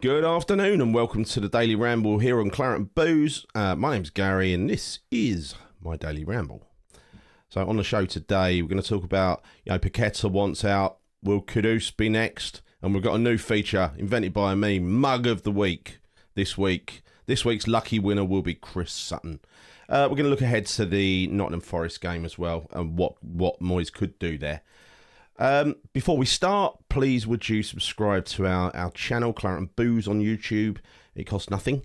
Good afternoon and welcome to the Daily Ramble here on Claret and Booze. My name's Gary and this is my Daily Ramble. So on the show today, we're going to talk about, Paqueta wants out, will Kudus be next? And we've got a new feature invented by me, Mug of the Week this week. This week's lucky winner will be Chris Sutton. We're going to look ahead to the Nottingham Forest game as well and what Moyes could do there. Before we start, please would you subscribe to our channel, Claret and Booze on YouTube. It costs nothing.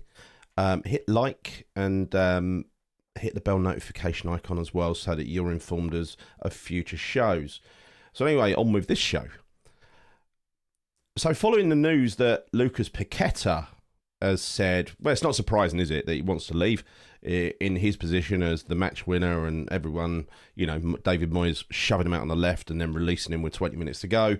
Hit like and hit the bell notification icon as well so that you're informed of future shows. So anyway, on with this show. So following the news that Lucas Paqueta has said, well, it's not surprising, is it, that he wants to leave in his position as the match winner and everyone, David Moyes shoving him out on the left and then releasing him with 20 minutes to go.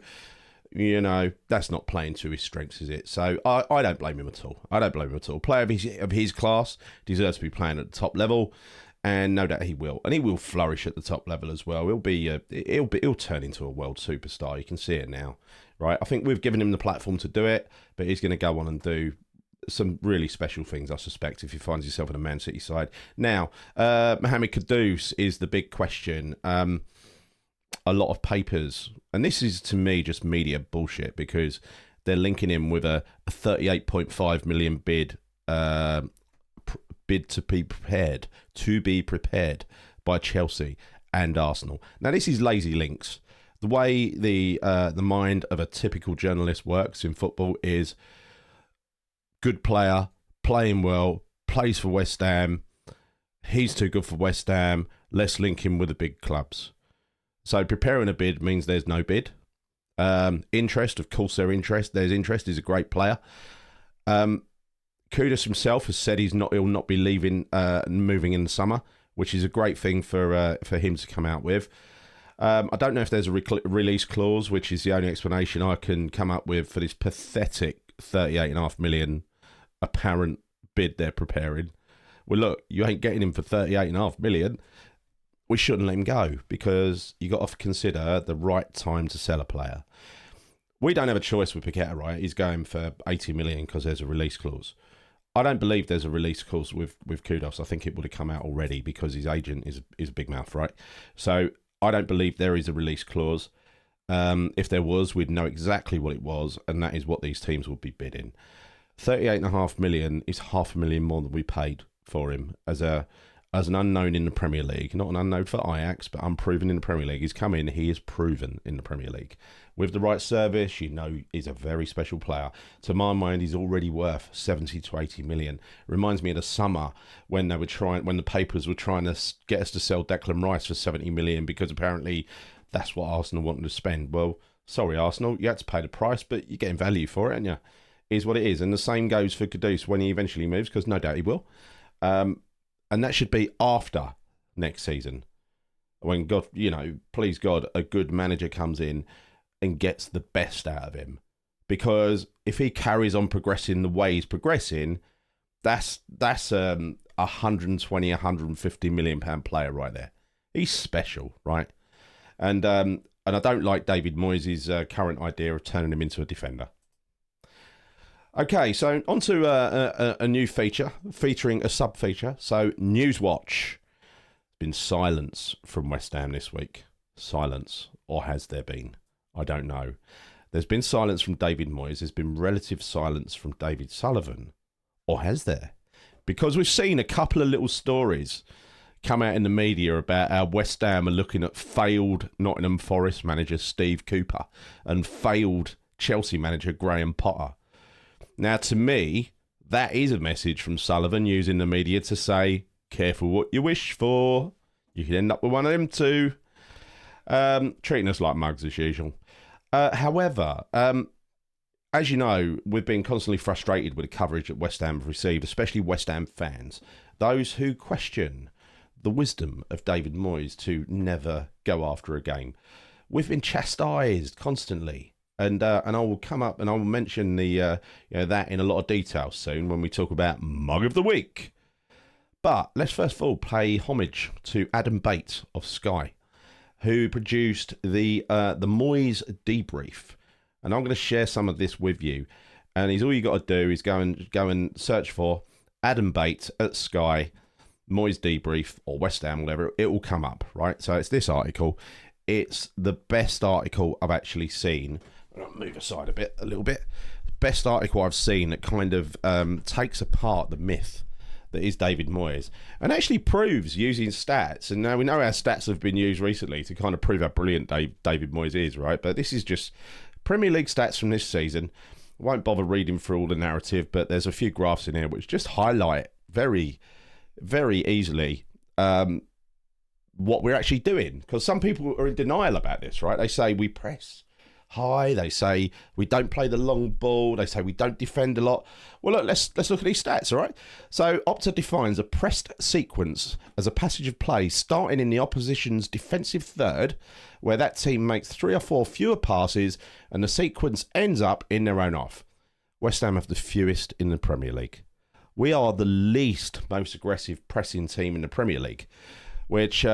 That's not playing to his strengths, is it? So I don't blame him at all. A player of his class deserves to be playing at the top level, and no doubt he will. And he will flourish at the top level as well. He'll turn into a world superstar. You can see it now, right? I think we've given him the platform to do it, but he's going to go on and do some really special things, I suspect, if he finds himself in a Man City side. Now, Mohamed Kudus is the big question. A lot of papers, and this is to me just media bullshit, because they're linking him with a 38.5 million bid to be prepared by Chelsea and Arsenal. Now, this is lazy links. The way the mind of a typical journalist works in football is good player, playing well, plays for West Ham. He's too good for West Ham. Let's link him with the big clubs. So preparing a bid means there's no bid. Interest, of course, there's interest. He's a great player. Kudus himself has said he'll not be leaving, moving in the summer, which is a great thing for him to come out with. I don't know if there's a release clause, which is the only explanation I can come up with for this pathetic 38.5 million apparent bid they're preparing. Well, look, you ain't getting him for 38.5 million. We shouldn't let him go, because you got to consider the right time to sell a player. We don't have a choice with Paqueta, right? He's going for 80 million because there's a release clause. I don't believe there's a release clause with Kudus. I think it would have come out already because his agent is a big mouth, right? So I don't believe there is a release clause. If there was, we'd know exactly what it was, and that is what these teams would be bidding. 38.5 million is $500,000 more than we paid for him as an unknown in the Premier League. Not an unknown for Ajax, but unproven in the Premier League. He's come in, he is proven in the Premier League. With the right service, he's a very special player. To my mind, he's already worth 70 to 80 million. Reminds me of the summer when the papers were trying to get us to sell Declan Rice for 70 million because apparently that's what Arsenal wanted to spend. Well, sorry, Arsenal, you had to pay the price, but you're getting value for it, aren't you? Is what it is. And the same goes for Kudus when he eventually moves, because no doubt he will. And that should be after next season. When God, please God, a good manager comes in and gets the best out of him. Because if he carries on progressing the way he's progressing, that's 120, 150 million pound player right there. He's special, right? And I don't like David Moyes' current idea of turning him into a defender. Okay, so on to a new feature, featuring a sub-feature. So, Newswatch. Been silence from West Ham this week. Silence. Or has there been? I don't know. There's been silence from David Moyes. There's been relative silence from David Sullivan. Or has there? Because we've seen a couple of little stories come out in the media about how West Ham are looking at failed Nottingham Forest manager Steve Cooper and failed Chelsea manager Graham Potter. Now, to me, that is a message from Sullivan using the media to say, careful what you wish for. You could end up with one of them too. Treating us like mugs as usual. However, as you know, we've been constantly frustrated with the coverage that West Ham have received, especially West Ham fans, those who question the wisdom of David Moyes to never go after a game. We've been chastised constantly. And I will come up and I will mention that in a lot of detail soon when we talk about Mug of the Week. But let's first of all pay homage to Adam Bates of Sky, who produced the Moyes debrief, and I'm going to share some of this with you. And he's all you got to do is go and search for Adam Bates at Sky, Moyes debrief, or West Ham, whatever. It will come up, right? So it's this article. It's the best article I've actually seen. I'll move aside a little bit. Best article I've seen that kind of takes apart the myth that is David Moyes, and actually proves using stats. And now we know how stats have been used recently to kind of prove how brilliant David Moyes is, right? But this is just Premier League stats from this season. I won't bother reading through all the narrative, but there's a few graphs in here which just highlight very, very easily what we're actually doing. Because some people are in denial about this, right? They say we press high. They say we don't play the long ball. They say we don't defend a lot. Well, look, let's look at these stats, all right? So Opta defines a pressed sequence as a passage of play starting in the opposition's defensive third, where that team makes 3 or 4 fewer passes and the sequence ends up in their own half. West Ham have the fewest in the Premier League. We are the least most aggressive pressing team in the Premier League, which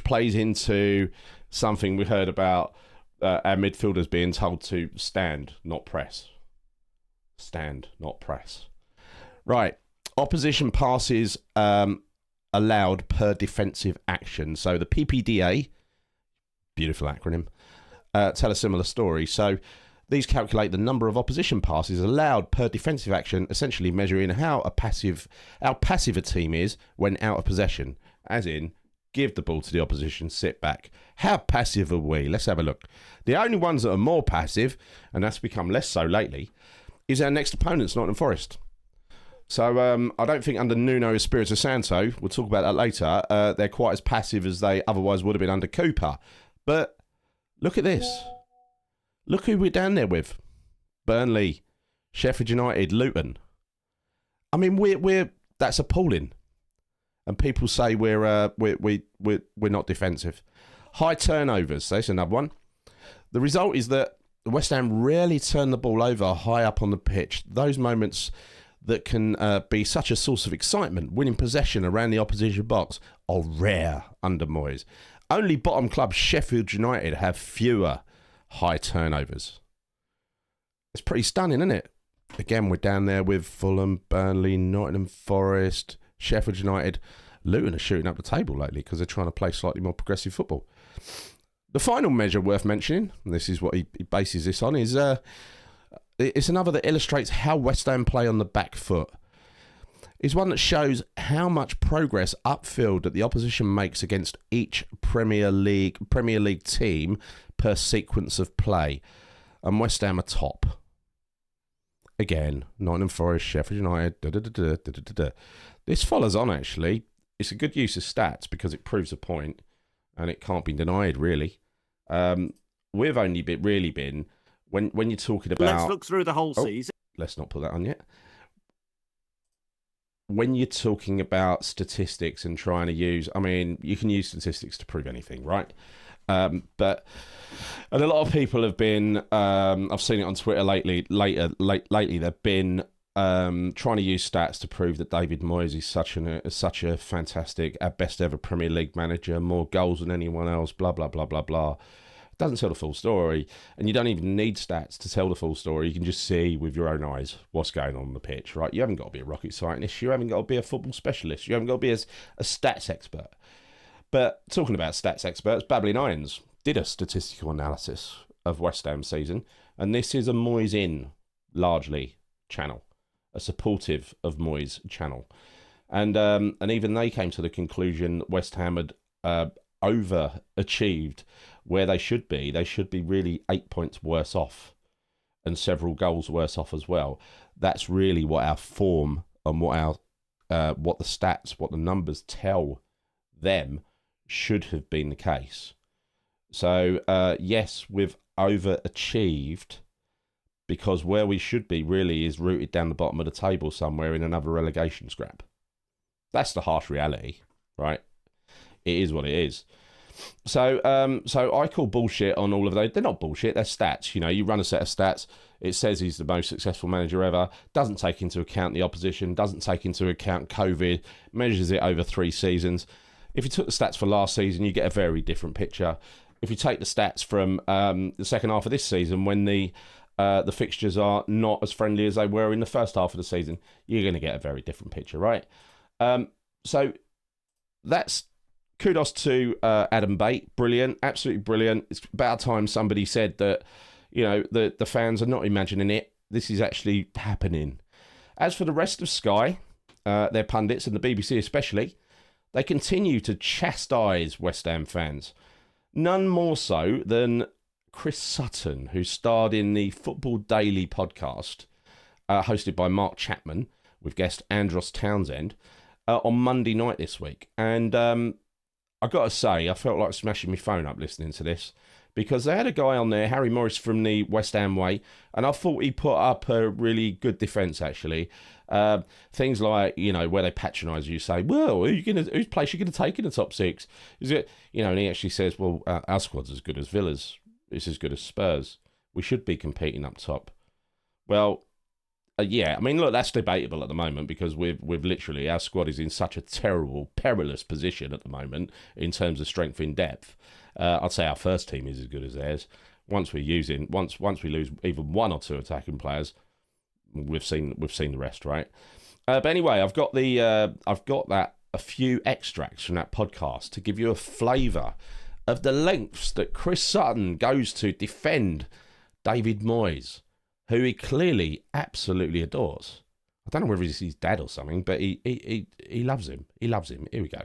plays into something we heard about our midfielders being told to stand, not press. Stand, not press. Right. Opposition passes allowed per defensive action. So the PPDA, beautiful acronym, tell a similar story. So these calculate the number of opposition passes allowed per defensive action, essentially measuring how passive a team is when out of possession, as in give the ball to the opposition, sit back. How passive are we? Let's have a look. The only ones that are more passive, and that's become less so lately, is our next opponents, Nottingham Forest. So I don't think under Nuno Espirito Santo, we'll talk about that later, they're quite as passive as they otherwise would have been under Cooper. But look at this. Look who we're down there with. Burnley, Sheffield United, Luton. I mean, we're that's appalling. And people say we're not defensive. High turnovers. That's another one. The result is that West Ham rarely turn the ball over high up on the pitch. Those moments that can be such a source of excitement, winning possession around the opposition box, are rare under Moyes. Only bottom club Sheffield United have fewer high turnovers. It's pretty stunning, isn't it? Again, we're down there with Fulham, Burnley, Nottingham Forest, Sheffield United. Luton are shooting up the table lately because they're trying to play slightly more progressive football. The final measure worth mentioning, and this is what he bases this on, is it's another that illustrates how West Ham play on the back foot. Is one that shows how much progress upfield that the opposition makes against each Premier League team per sequence of play. And West Ham are top. Again, Nottingham Forest, Sheffield United, This follows on, actually. It's a good use of stats because it proves a point, and it can't be denied, really. We've only been, when you're talking about... Let's look through the whole season. Let's not put that on yet. When you're talking about statistics and trying to use... I mean, you can use statistics to prove anything, right? And a lot of people have been... I've seen it on Twitter lately, they've been... trying to use stats to prove that David Moyes is such a fantastic, at best ever Premier League manager, more goals than anyone else, blah, blah, blah, blah, blah. Doesn't tell the full story, and you don't even need stats to tell the full story. You can just see with your own eyes what's going on the pitch, right? You haven't got to be a rocket scientist. You haven't got to be a football specialist. You haven't got to be a stats expert. But talking about stats experts, Babbling Irons did a statistical analysis of West Ham's season, and this is a Moyes in, largely, channel. A supportive of Moyes channel. And even they came to the conclusion that West Ham had overachieved where they should be. They should be really 8 points worse off and several goals worse off as well. That's really what our form and what the stats, what the numbers tell them should have been the case. So, yes, we've overachieved, because where we should be really is rooted down the bottom of the table somewhere in another relegation scrap. That's the harsh reality, right? It is what it is. So I call bullshit on all of those. They're not bullshit, they're stats. You know, you run a set of stats, it says he's the most successful manager ever, doesn't take into account the opposition, doesn't take into account COVID, measures it over 3 seasons. If you took the stats for last season, you get a very different picture. If you take the stats from the second half of this season, when the the fixtures are not as friendly as they were in the first half of the season, you're going to get a very different picture, right? So that's kudos to Adam Bate. Brilliant, absolutely brilliant. It's about time somebody said that, the fans are not imagining it. This is actually happening. As for the rest of Sky, their pundits and the BBC especially, they continue to chastise West Ham fans. None more so than Chris Sutton, who starred in the Football Daily podcast, hosted by Mark Chapman, with guest Andros Townsend, on Monday night this week. And I've got to say, I felt like smashing my phone up listening to this, because they had a guy on there, Harry Morris from the West Ham way, and I thought he put up a really good defence, actually. Things like, where they patronise you, say, well, whose place are you going to take in the top six? Is it, and he actually says, well, our squad's as good as Villa's. It's as good as Spurs. We should be competing up top. Well, yeah, I mean, look, that's debatable at the moment, because we've literally, our squad is in such a terrible, perilous position at the moment in terms of strength in depth. I'd say our first team is as good as theirs. Once we lose even one or two attacking players, we've seen the rest, right? But anyway, I've got a few extracts from that podcast to give you a flavour of the lengths that Chris Sutton goes to defend David Moyes, who he clearly absolutely adores. I don't know whether he's his dad or something, but he loves him. He loves him. Here we go.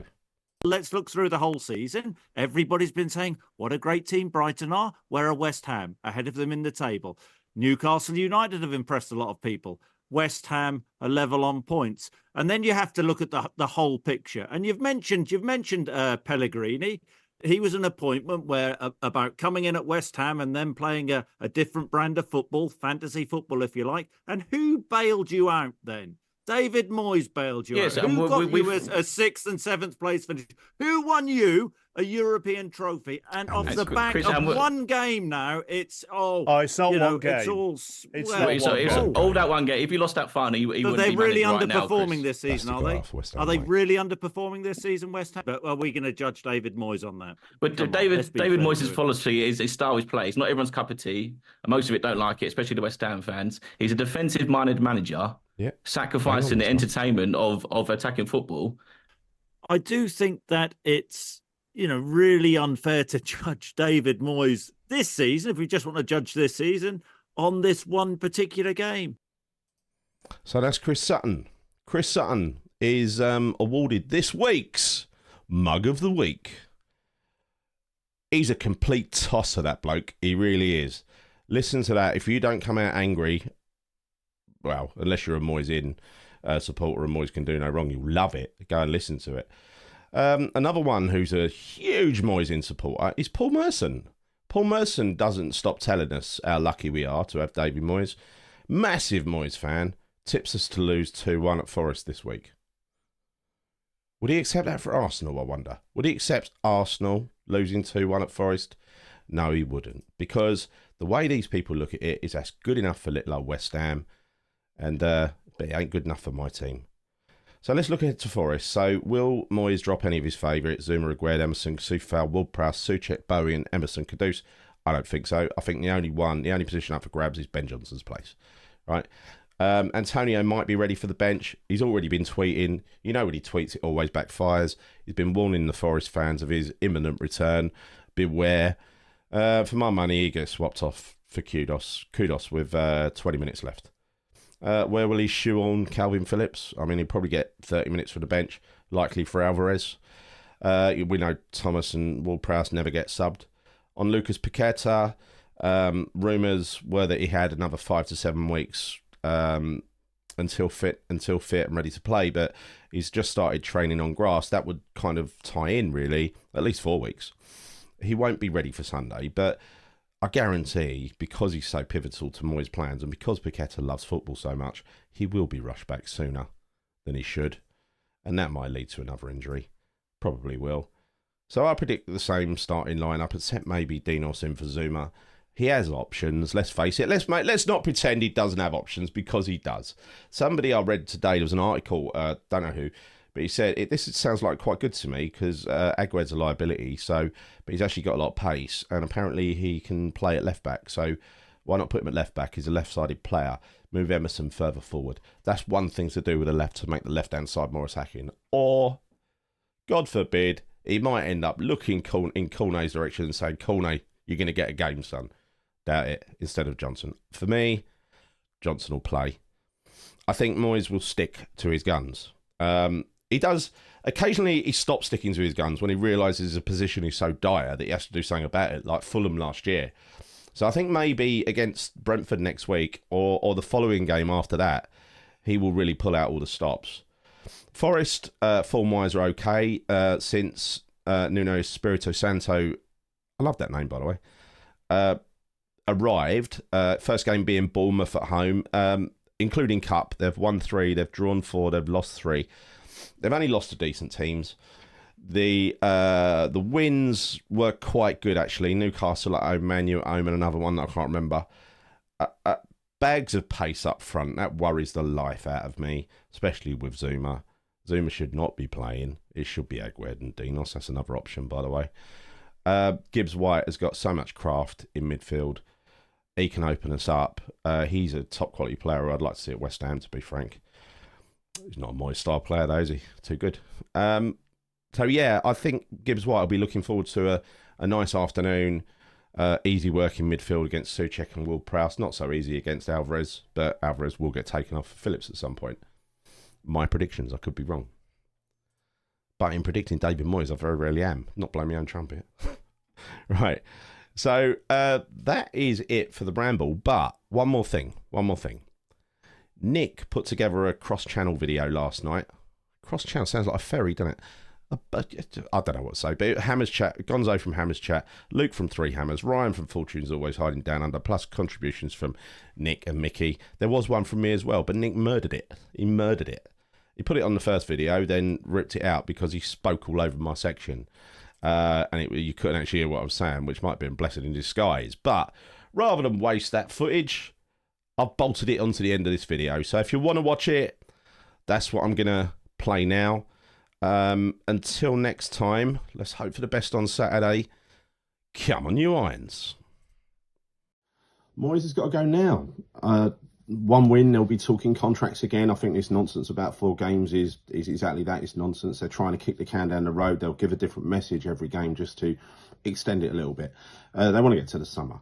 Let's look through the whole season. Everybody's been saying, what a great team Brighton are. Where are West Ham? Ahead of them in the table. Newcastle United have impressed a lot of people. West Ham are level on points. And then you have to look at the whole picture. And you've mentioned Pellegrini. He was an appointment where about coming in at West Ham and then playing a different brand of football, fantasy football, if you like. And who bailed you out then? David Moyes bailed you out. Who got you a sixth and seventh place finish? Who won you a European trophy? And off the back of one game now, it's it's not one game. It's all that one game. If you lost that final, he so wouldn't they're be really underperforming this season, are they? Are they really underperforming this season, West Ham? But are we going to judge David Moyes on that? But David Moyes' philosophy is his style, his play. It's not everyone's cup of tea. And most of it don't like it, especially the West Ham fans. He's a defensive-minded manager. Yeah, sacrificing the entertainment of attacking football. I do think that it's really unfair to judge David Moyes this season, if we just want to judge this season, on this one particular game. So that's Chris Sutton. Chris Sutton is awarded this week's Mug of the Week. He's a complete tosser, that bloke. He really is. Listen to that. If you don't come out angry, well, unless you're a Moyes in supporter and Moyes can do no wrong, you'll love it. Go and listen to it. Another one who's a huge Moyes in supporter is Paul Merson. Paul Merson doesn't stop telling us how lucky we are to have David Moyes. Massive Moyes fan. Tips us to lose 2-1 at Forest this week. Would he accept that for Arsenal, I wonder? Would he accept Arsenal losing 2-1 at Forest? No, he wouldn't. Because the way these people look at it is that's good enough for little old West Ham. But it ain't good enough for my team. So let's look ahead to Forest. So will Moyes drop any of his favourites? Zuma, Aguerd, Emerson, Soufal, Ward-Prowse, Souček, Bowen, Emerson, Kudus? I don't think so. I think the only position up for grabs is Ben Johnson's place. Right? Antonio might be ready for the bench. He's already been tweeting. You know when he tweets, it always backfires. He's been warning the Forest fans of his imminent return. Beware. For my money, he gets swapped off for Kudus with 20 minutes left. Where will he shoe on Calvin Phillips? I mean, he'll probably get 30 minutes for the bench, likely for Alvarez. We know Thomas and Ward-Prowse never get subbed. On Lucas Paqueta, rumours were that he had another 5 to 7 weeks until fit and ready to play, but he's just started training on grass. That would kind of tie in, really, at least 4 weeks. He won't be ready for Sunday, but I guarantee, because he's so pivotal to Moyes' plans and because Paqueta loves football so much, he will be rushed back sooner than he should. And that might lead to another injury. Probably will. So I predict the same starting lineup, except maybe Dinos in for Zuma. He has options, let's face it. Let's not pretend he doesn't have options, because he does. Somebody I read today, there was an article, don't know who, but he said, this sounds like quite good to me, because Agued's a liability, but he's actually got a lot of pace, and apparently he can play at left back. So Why not put him at left back? He's a left-sided player. Move Emerson further forward. That's one thing to do with the left to make the left-hand side more attacking. Or, God forbid, he might end up looking in Cornet's direction and saying, Cornet, you're going to get a game, son. Doubt it, instead of Johnson. For me, Johnson will play. I think Moyes will stick to his guns. He does. Occasionally, he stops sticking to his guns when he realises his position is so dire that he has to do something about it, like Fulham last year. So I think maybe against Brentford next week or the following game after that, he will really pull out all the stops. Forest, form-wise, are okay since Nuno Espirito Santo, I love that name, by the way, arrived. First game being Bournemouth at home, including Cup. They've won 3, they've drawn 4, they've lost 3. They've only lost to decent teams. The wins were quite good, actually. Newcastle at home, Man U at home, and another one that I can't remember. Bags of pace up front. That worries the life out of me, especially with Zuma. Zuma should not be playing. It should be Aguerd and Dinos. That's another option, by the way. Gibbs-White has got so much craft in midfield. He can open us up. He's a top-quality player I'd like to see at West Ham, to be frank. He's not a Moyes star player, though, is he? Too good. So, yeah, I think Gibbs-White will be looking forward to a nice afternoon, easy work in midfield against Souček and Ward-Prowse. Not so easy against Alvarez, but Alvarez will get taken off for Phillips at some point. My predictions, I could be wrong. But in predicting David Moyes, I very rarely am. Not blowing my own trumpet. Right. So, that is it for the Bramble. But one more thing. Nick put together a cross-channel video last night. Cross-channel sounds like a ferry, doesn't it? I don't know what to say, but Hammers Chat, Gonzo from Hammers Chat, Luke from Three Hammers, Ryan from Fortune's Always Hiding Down Under, plus contributions from Nick and Mickey. There was one from me as well, but Nick murdered it. He murdered it. He put it on the first video, then ripped it out because he spoke all over my section. And you couldn't actually hear what I was saying, which might have been a blessing in disguise. But rather than waste that footage, I've bolted it onto the end of this video. So if you want to watch it, that's what I'm going to play now. Until next time, let's hope for the best on Saturday. Come on, you irons. Moyes has got to go now. One win, they'll be talking contracts again. I think this nonsense about 4 games is exactly that. It's nonsense. They're trying to kick the can down the road. They'll give a different message every game just to extend it a little bit. They want to get to the summer.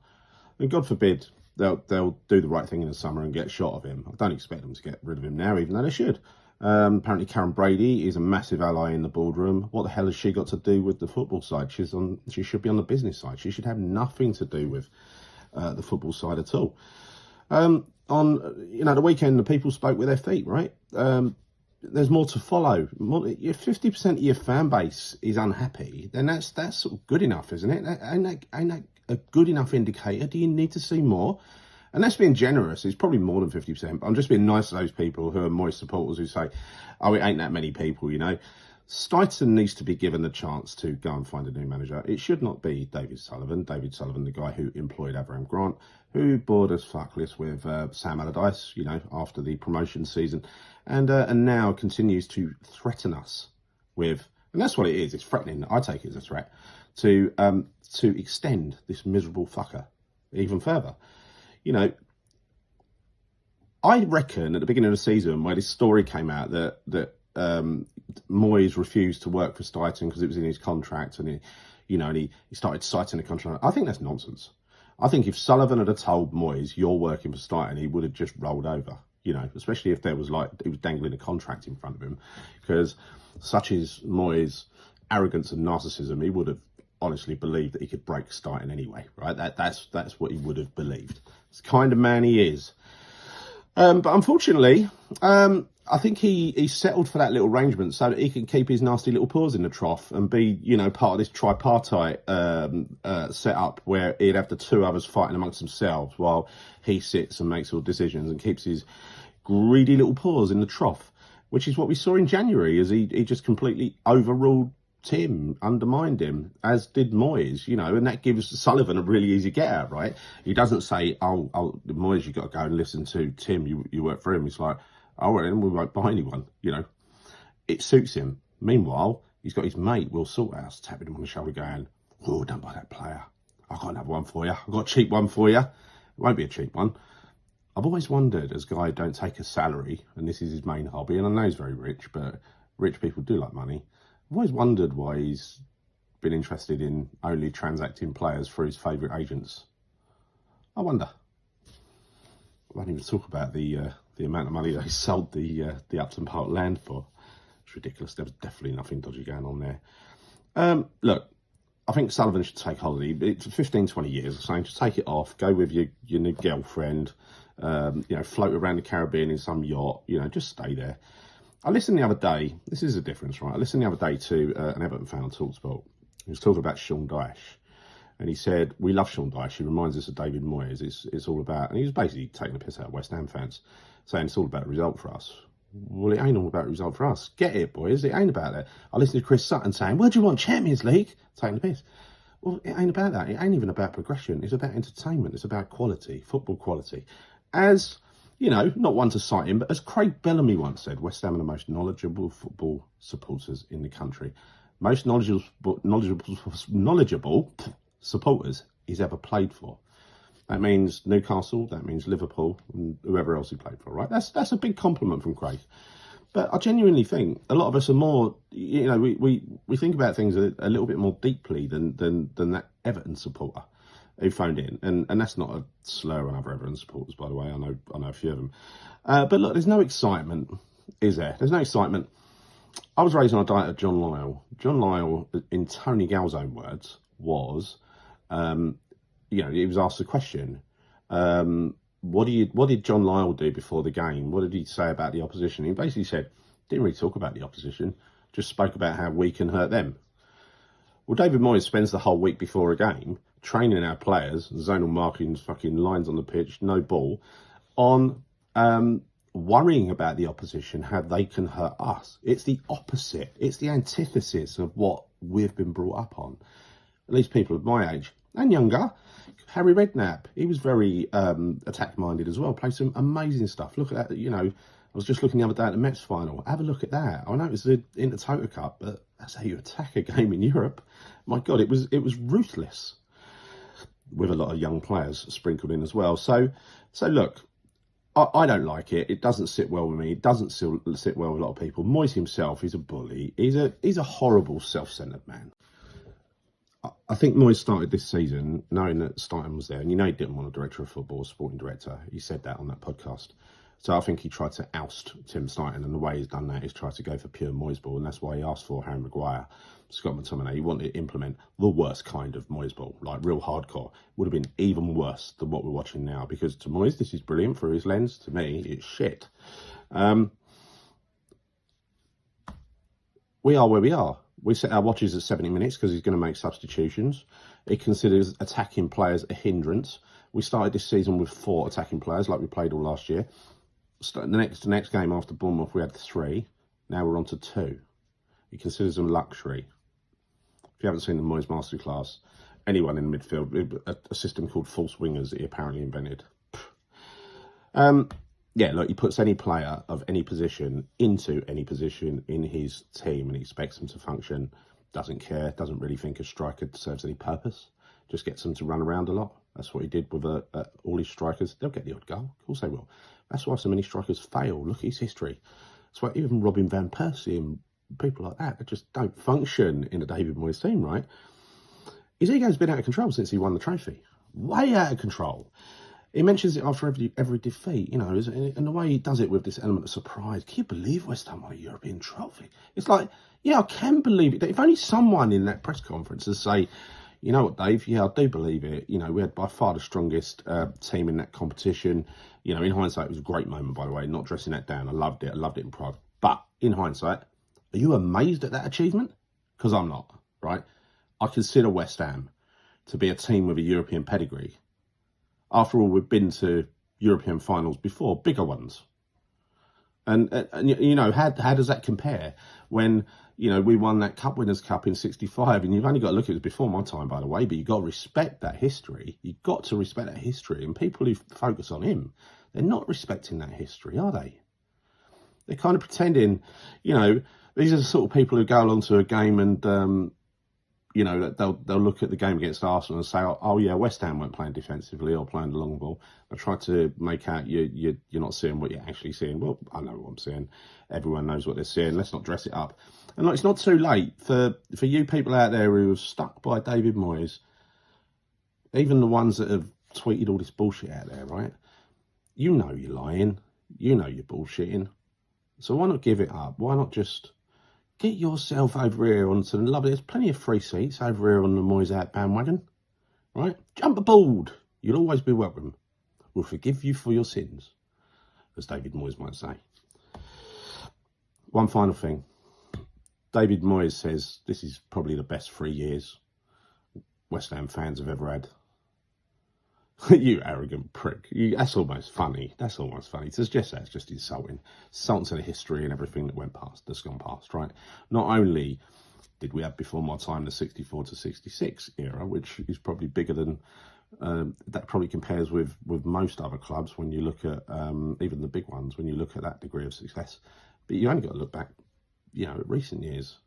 And God forbid they'll do the right thing in the summer and get a shot of him. I don't expect them to get rid of him now, even though they should. Apparently Karen Brady is a massive ally in the boardroom. What the hell has she got to do with the football side? She should be on the business side. She should have nothing to do with the football side at all. On the weekend, the people spoke with their feet, right? There's more to follow. If 50% of your fan base is unhappy, then that's sort of good enough, isn't it? Ain't that a good enough indicator? Do you need to see more? And that's being generous. It's probably more than 50%. But I'm just being nice to those people who are Moyes supporters who say, oh, it ain't that many people, you know. Steidten needs to be given the chance to go and find a new manager. It should not be David Sullivan. David Sullivan, the guy who employed Avram Grant, who bored us fuckless with Sam Allardyce, you know, after the promotion season, and now continues to threaten us with, and that's what it is. It's threatening. I take it as a threat to extend this miserable fucker even further. You know, I reckon at the beginning of the season, where this story came out that Moyes refused to work for Steidten because it was in his contract, and he started citing the contract. I think that's nonsense. I think if Sullivan had told Moyes, you're working for Steidten, he would have just rolled over, you know, especially if there was he was dangling a contract in front of him, because such is Moyes' arrogance and narcissism, he would have honestly believed that he could break Steidten anyway, right? That's what he would have believed. It's the kind of man he is. But unfortunately, I think he settled for that little arrangement so that he can keep his nasty little paws in the trough and be, you know, part of this tripartite setup where he'd have the two others fighting amongst themselves while he sits and makes all decisions and keeps his greedy little paws in the trough, which is what we saw in January as he just completely overruled Tim, undermined him, as did Moyes, you know, and that gives Sullivan a really easy get out, right? He doesn't say, oh, Moyes, you got to go and listen to Tim, you work for him. He's like, oh, well, then we won't buy anyone, you know. It suits him. Meanwhile, he's got his mate, Will Salthouse, tapping him on the shoulder going, oh, don't buy that player. I've got another one for you. I've got a cheap one for you. won't be a cheap one. I've always wondered, as a guy who don't take a salary, and this is his main hobby, and I know he's very rich, but rich people do like money. I've always wondered why he's been interested in only transacting players through his favourite agents. I wonder. I won't even talk about the amount of money they sold the Upton Park land for. It's ridiculous. There was definitely nothing dodgy going on there. Look, I think Sullivan should take holiday. It's 15, 20 years, I'm saying, just take it off, go with your new girlfriend, float around the Caribbean in some yacht, just stay there. I listened the other day, this is a difference, right? I listened the other day to an Everton fan on TalkSport. He was talking about Sean Dyche. And he said, we love Sean Dyche. He reminds us of David Moyes. It's all about, and he was basically taking the piss out of West Ham fans, saying it's all about result for us. Well, it ain't all about result for us. Get it, boys. It ain't about that. I listened to Chris Sutton saying, what do you want, Champions League? Taking the piss. Well, it ain't about that. It ain't even about progression. It's about entertainment. It's about quality, football quality. As, not one to cite him, but as Craig Bellamy once said, West Ham are the most knowledgeable football supporters in the country. Most knowledgeable supporters he's ever played for. That means Newcastle, that means Liverpool, and whoever else he played for, right? That's a big compliment from Craig. But I genuinely think a lot of us are more, we think about things a little bit more deeply than that Everton supporter who phoned in. And that's not a slur on other Everton supporters, by the way. I know a few of them. But look, there's no excitement, is there? There's no excitement. I was raised on a diet of John Lyall. John Lyall, in Tony Gall's own words, was... he was asked the question, what did John Lyall do before the game? What did he say about the opposition? He basically said, didn't really talk about the opposition, just spoke about how we can hurt them. Well, David Moyes spends the whole week before a game training our players, zonal markings, fucking lines on the pitch, no ball, on worrying about the opposition, how they can hurt us. It's the opposite. It's the antithesis of what we've been brought up on. At least people of my age and younger. Harry Redknapp, he was very attack-minded as well, played some amazing stuff. Look at that, I was just looking the other day at the Mets final. Have a look at that. I know it's in the Toto Cup, but that's how you attack a game in Europe. My God, it was ruthless, with a lot of young players sprinkled in as well. So look, I don't like it. It doesn't sit well with me. It doesn't sit well with a lot of people. Moyes himself, he's a bully. He's a horrible, self-centered man. I think Moyes started this season knowing that Stein was there, and he didn't want a director of football, a sporting director. He said that on that podcast. So I think he tried to oust Tim Stein, and the way he's done that is try to go for pure Moyes ball, and that's why he asked for Harry Maguire, Scott McTominay. He wanted to implement the worst kind of Moyes ball, like real hardcore. Would have been even worse than what we're watching now, because to Moyes, this is brilliant through his lens. To me, it's shit. We are where we are. We set our watches at 70 minutes because he's going to make substitutions. He considers attacking players a hindrance. We started this season with 4 attacking players like we played all last year. The next game after Bournemouth, we had 3. Now we're on to 2. He considers them luxury. If you haven't seen the Moyes Masterclass, anyone in the midfield, a system called false wingers that he apparently invented. Yeah, look, he puts any player of any position into any position in his team and he expects them to function. Doesn't care, doesn't really think a striker serves any purpose. Just gets them to run around a lot. That's what he did with all his strikers. They'll get the odd goal. Of course they will. That's why so many strikers fail. Look at his history. That's why even Robin Van Persie and people like that just don't function in a David Moyes team, right? His ego's been out of control since he won the trophy. Way out of control. He mentions it after every defeat, and the way he does it with this element of surprise. Can you believe West Ham won a European trophy? It's like, yeah, I can believe it. If only someone in that press conference would say, you know what, Dave? Yeah, I do believe it. We had by far the strongest team in that competition. In hindsight, it was a great moment, by the way, not dressing that down. I loved it in pride. But in hindsight, are you amazed at that achievement? Because I'm not, right? I consider West Ham to be a team with a European pedigree. After all, we've been to European finals before, bigger ones. And how does that compare when, we won that Cup Winners' Cup in 65, and you've only got to look at it before my time, by the way, but you've got to respect that history. You've got to respect that history. And people who focus on him, they're not respecting that history, are they? They're kind of pretending, these are the sort of people who go along to a game and, you know, they'll look at the game against Arsenal and say, oh yeah, West Ham weren't playing defensively or playing the long ball. I try to make out you're not seeing what you're actually seeing. Well, I know what I'm seeing. Everyone knows what they're seeing. Let's not dress it up. And like, it's not too late for you people out there who are stuck by David Moyes, even the ones that have tweeted all this bullshit out there, right? You know you're lying. You know you're bullshitting. So why not give it up? Why not just get yourself over here onto the lovely... There's plenty of free seats over here on the Moyes Out bandwagon, right? Jump aboard. You'll always be welcome. We'll forgive you for your sins, as David Moyes might say. One final thing. David Moyes says this is probably the best 3 years West Ham fans have ever had. You arrogant prick. That's almost funny. That's almost funny. To suggest that's just insulting. Insulting to the history and everything that's gone past, right? Not only did we have before my time the 64 to 66 era, which is probably bigger than, that probably compares with most other clubs when you look at, even the big ones, when you look at that degree of success. But you only got to look back, you know, at recent years.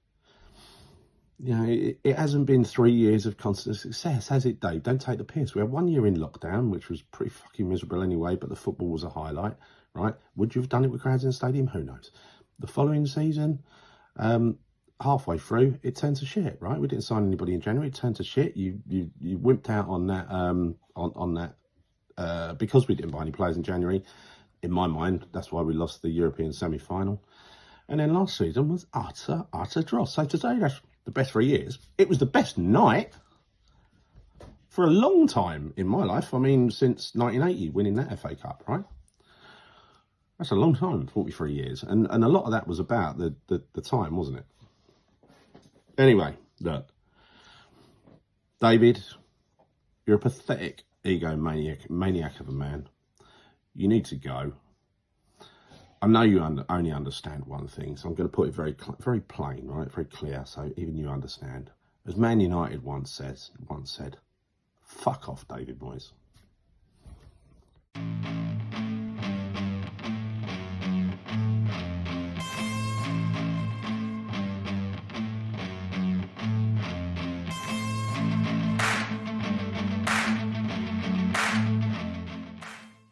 You know, it hasn't been 3 years of constant success, has it, Dave? Don't take the piss. We had 1 year in lockdown, which was pretty fucking miserable anyway, but the football was a highlight, right? Would you have done it with crowds in the stadium? Who knows? The following season, halfway through, it turned to shit, right? We didn't sign anybody in January. It turned to shit. You wimped out on that, on that, because we didn't buy any players in January. In my mind, that's why we lost the European semi-final. And then last season was utter dross. So to say that's the best 3 years, it was the best night for a long time in my life. I mean, since 1980, winning that FA Cup, right? That's a long time, 43 years. And a lot of that was about the time, wasn't it? Anyway, look. David, you're a pathetic egomaniac of a man. You need to go. I know you only understand one thing, so I'm going to put it very plain, right? Very clear, so even you understand. As Man United once said, fuck off, David Moyes.